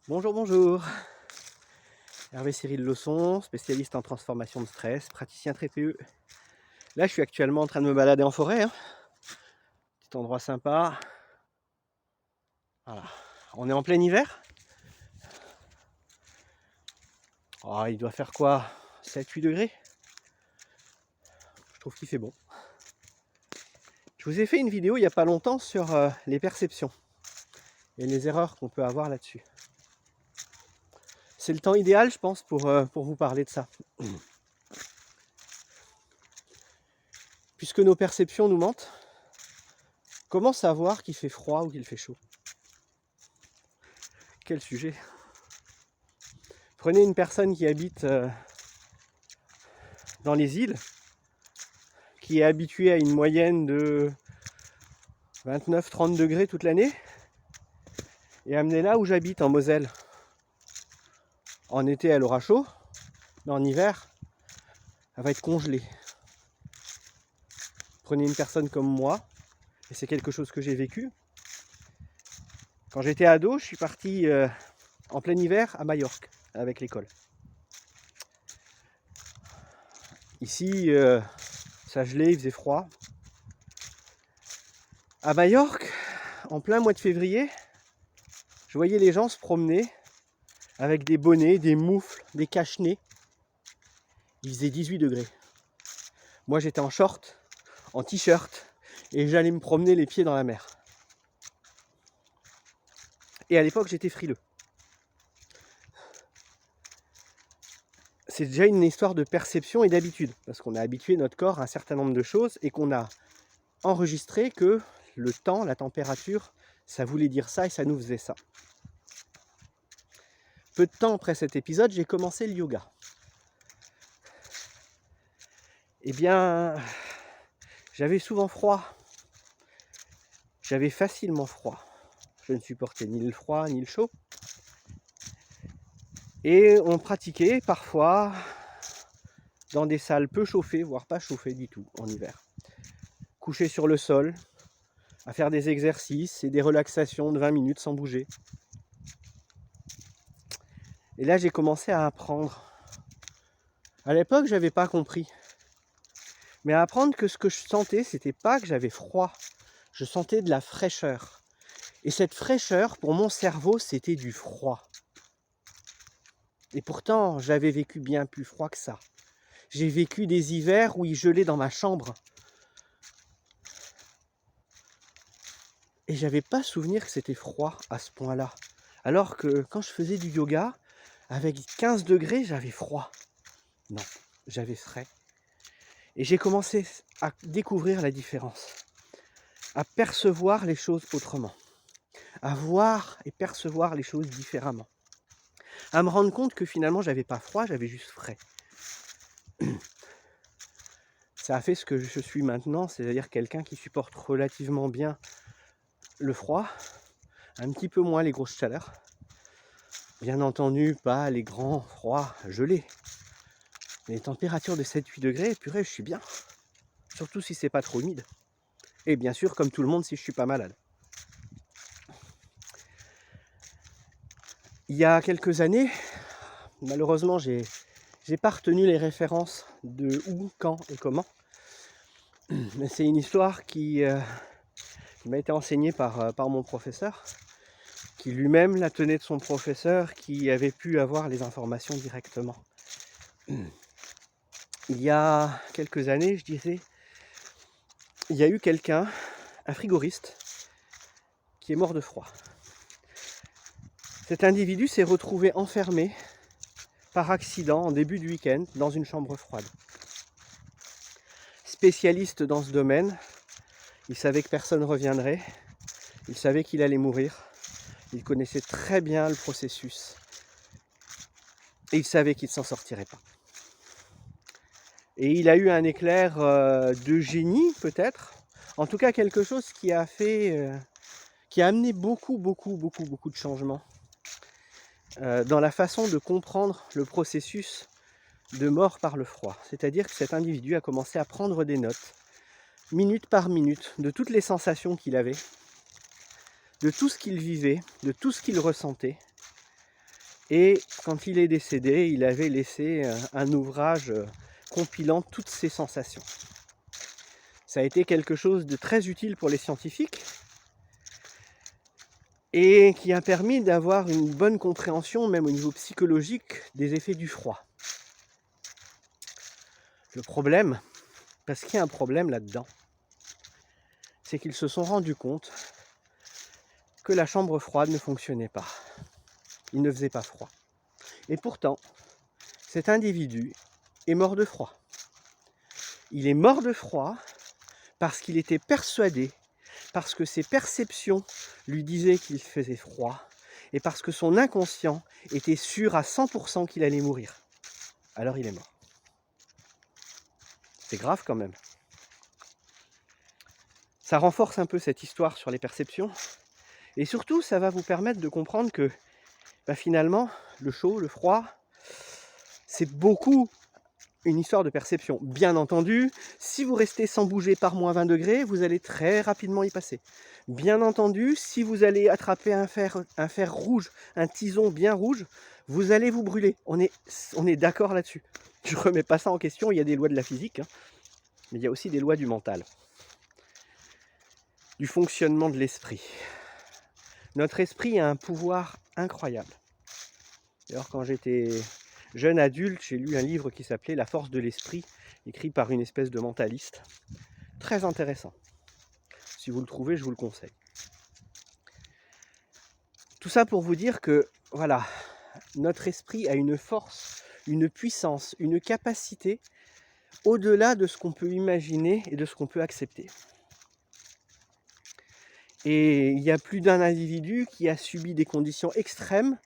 Bonjour, bonjour. Hervé Cyril Leçon, spécialiste en transformation de stress, praticien très PE. Là, je suis actuellement en train de me balader en forêt. Petit endroit sympa. Voilà. On est en plein hiver. Oh, il doit faire quoi, 7-8 degrés. Je trouve qu'il fait bon. Je vous ai fait une vidéo il n'y a pas longtemps sur les perceptions et les erreurs qu'on peut avoir là-dessus. C'est le temps idéal, je pense, pour vous parler de ça. Puisque nos perceptions nous mentent, comment savoir qu'il fait froid ou qu'il fait chaud? Quel sujet! Prenez une personne qui habite dans les îles, qui est habituée à une moyenne de 29-30 degrés toute l'année, et amenez-la où j'habite, en Moselle. En été, elle aura chaud, mais en hiver, elle va être congelée. Prenez une personne comme moi, et c'est quelque chose que j'ai vécu. Quand j'étais ado, je suis parti en plein hiver à Majorque avec l'école. Ici, ça gelait, il faisait froid. À Majorque, en plein mois de février, je voyais les gens se promener avec des bonnets, des moufles, des cache-nez. Il faisait 18 degrés. Moi, j'étais en short, en t-shirt, et j'allais me promener les pieds dans la mer. Et à l'époque, j'étais frileux. C'est déjà une histoire de perception et d'habitude, parce qu'on a habitué notre corps à un certain nombre de choses et qu'on a enregistré que le temps, la température, ça voulait dire ça et ça nous faisait ça. Peu de temps après cet épisode, j'ai commencé le yoga. Eh bien, j'avais souvent froid. J'avais facilement froid. Je ne supportais ni le froid ni le chaud. Et on pratiquait parfois dans des salles peu chauffées, voire pas chauffées du tout en hiver. Couché sur le sol, à faire des exercices et des relaxations de 20 minutes sans bouger. Et là, j'ai commencé à apprendre. À l'époque, je n'avais pas compris. Mais à apprendre que ce que je sentais, c'était pas que j'avais froid. Je sentais de la fraîcheur. Et cette fraîcheur, pour mon cerveau, c'était du froid. Et pourtant, j'avais vécu bien plus froid que ça. J'ai vécu des hivers où il gelait dans ma chambre. Et j'avais pas souvenir que c'était froid à ce point-là. Alors que quand je faisais du yoga, avec 15 degrés, j'avais froid. Non, j'avais frais. Et j'ai commencé à découvrir la différence, à percevoir les choses autrement, à voir et percevoir les choses différemment, à me rendre compte que finalement, j'avais pas froid, j'avais juste frais. Ça a fait ce que je suis maintenant, c'est-à-dire quelqu'un qui supporte relativement bien le froid, un petit peu moins les grosses chaleurs. Bien entendu, pas les grands froids gelés. Les températures de 7-8 degrés, purée, je suis bien. Surtout si c'est pas trop humide. Et bien sûr, comme tout le monde, si je suis pas malade. Il y a quelques années, malheureusement, j'ai pas retenu les références de où, quand et comment. Mais c'est une histoire qui m'a été enseignée par mon professeur, qui lui-même la tenait de son professeur, qui avait pu avoir les informations directement. Il y a quelques années, je disais, il y a eu quelqu'un, un frigoriste, qui est mort de froid. Cet individu s'est retrouvé enfermé par accident en début de week-end dans une chambre froide. Spécialiste dans ce domaine, il savait que personne ne reviendrait, il savait qu'il allait mourir, il connaissait très bien le processus et il savait qu'il ne s'en sortirait pas. Et il a eu un éclair de génie peut-être, en tout cas quelque chose qui a fait, qui a amené beaucoup de changements dans la façon de comprendre le processus de mort par le froid. C'est-à-dire que cet individu a commencé à prendre des notes, minute par minute, de toutes les sensations qu'il avait, de tout ce qu'il vivait, de tout ce qu'il ressentait, Et quand il est décédé, il avait laissé un ouvrage compilant toutes ses sensations. Ça a été quelque chose de très utile pour les scientifiques et qui a permis d'avoir une bonne compréhension, même au niveau psychologique, des effets du froid. Le problème, parce qu'il y a un problème là-dedans, c'est qu'ils se sont rendus compte que la chambre froide ne fonctionnait pas. Il ne faisait pas froid. Et pourtant, cet individu est mort de froid. Il est mort de froid parce qu'il était persuadé, parce que ses perceptions lui disaient qu'il faisait froid, et parce que son inconscient était sûr à 100% qu'il allait mourir. Alors il est mort. C'est grave quand même. Ça renforce un peu cette histoire sur les perceptions, et surtout ça va vous permettre de comprendre que finalement, le chaud, le froid, c'est beaucoup une histoire de perception. Bien entendu, si vous restez sans bouger par moins 20 degrés, vous allez très rapidement y passer. Bien entendu, si vous allez attraper un fer rouge, un tison bien rouge, vous allez vous brûler. On est d'accord là-dessus. Je ne remets pas ça en question, il y a des lois de la physique, hein, mais il y a aussi des lois du mental, du fonctionnement de l'esprit. Notre esprit a un pouvoir incroyable. D'ailleurs, quand j'étais jeune adulte, j'ai lu un livre qui s'appelait La force de l'esprit, écrit par une espèce de mentaliste. Très intéressant. Si vous le trouvez, je vous le conseille. Tout ça pour vous dire que, voilà, notre esprit a une force, une puissance, une capacité au-delà de ce qu'on peut imaginer et de ce qu'on peut accepter. Et il y a plus d'un individu qui a subi des conditions extrêmes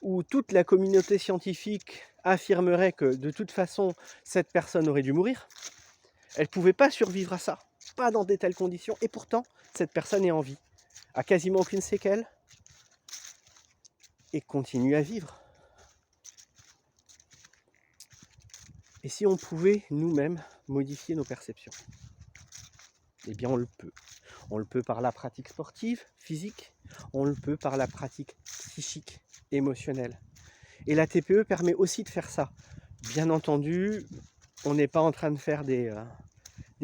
où toute la communauté scientifique affirmerait que de toute façon, cette personne aurait dû mourir. Elle ne pouvait pas survivre à ça, pas dans de telles conditions, et pourtant, cette personne est en vie, a quasiment aucune séquelle, et continue à vivre. Et si on pouvait nous-mêmes modifier nos perceptions? Eh bien on le peut. On le peut par la pratique sportive, physique, on le peut par la pratique psychique, émotionnelle. Et la TPE permet aussi de faire ça. Bien entendu, on n'est pas en train de faire des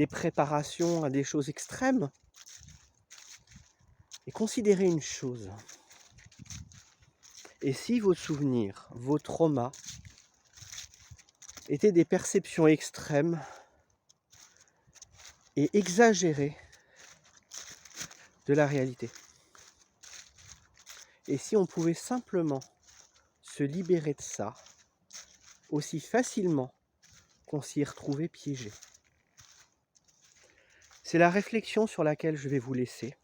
préparations à des choses extrêmes. Et considérez une chose. Et si vos souvenirs, vos traumas, étaient des perceptions extrêmes et exagérées de la réalité? Et si on pouvait simplement se libérer de ça aussi facilement qu'on s'y est retrouvé piégé? C'est la réflexion sur laquelle je vais vous laisser.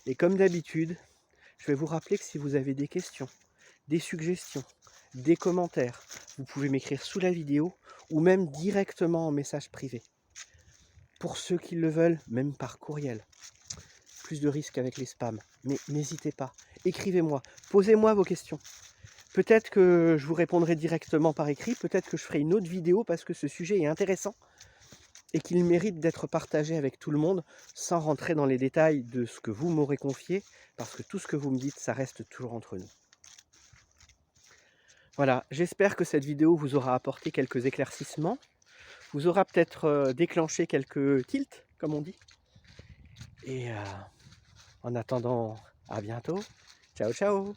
Et comme d'habitude, je vais vous rappeler que si vous avez des questions, des suggestions, des commentaires, vous pouvez m'écrire sous la vidéo ou même directement en message privé. Pour ceux qui le veulent, même par courriel. Plus de risques avec les spams, mais n'hésitez pas. Écrivez-moi, posez-moi vos questions. Peut-être que je vous répondrai directement par écrit, peut-être que je ferai une autre vidéo parce que ce sujet est intéressant et qu'il mérite d'être partagé avec tout le monde sans rentrer dans les détails de ce que vous m'aurez confié, parce que tout ce que vous me dites, ça reste toujours entre nous. Voilà, j'espère que cette vidéo vous aura apporté quelques éclaircissements, vous aura peut-être déclenché quelques tilts, comme on dit. Et en attendant, à bientôt. Ciao, ciao!